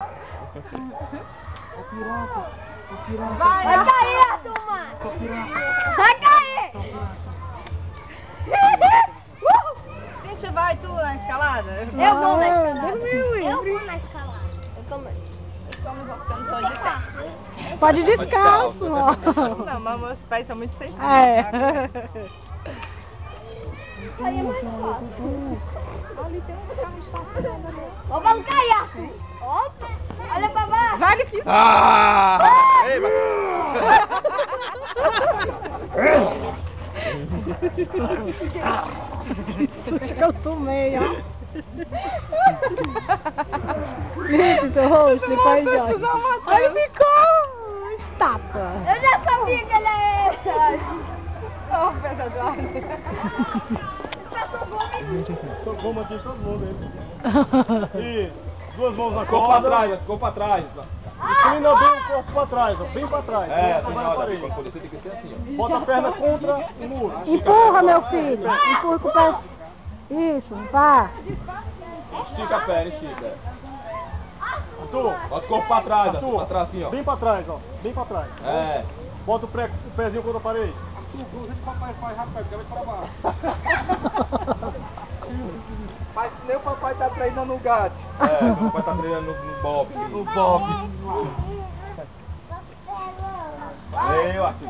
Ô piroca, ô piroca. Vai cair, Arthur, mano. Ô piroca. Vai cair. Gente, vai tu na escalada? Eu vou na escalada. Dormiu, Eu vou na escalada. Eu Como vou ficando só de pé. Pode ir descalço, ó. Não, mas meus pés são muito sensíveis. É. Aí é mais fácil. Ali tem um carro estacionado ali. Ó, vamos cair, Arthur. Opa, olha pra baixo. Vai aqui. Ah! Ei, mas... Acho que eu tomei, ó. Limpe seu rosto, depois joga. Ele ficou estátua. Eu já sabia que ele é esse. Ó, o pé da Eduardo. Só vamos aqui, todo mundo aí. Isso. Duas mãos na Ficou pra trás, ficou pra trás. Inclina bem o corpo pra trás, ó, bem pra trás. É, Bota assim, na olha, parede. quando for descer tem que ser assim, ó. Bota a perna contra o muro. Empurra, meu filho. Empurra com o pé. Isso, vá. Estica a perna, estica. Arthur, Bota o corpo pra trás, ó. Arthur, Pra trás assim, ó. bem pra trás, ó. Bem pra trás. É. Bota o pezinho contra a parede. Faz que nem o papai tá treinando o gato. É, o papai tá treinando no bob. No bob. Valeu, Arthur.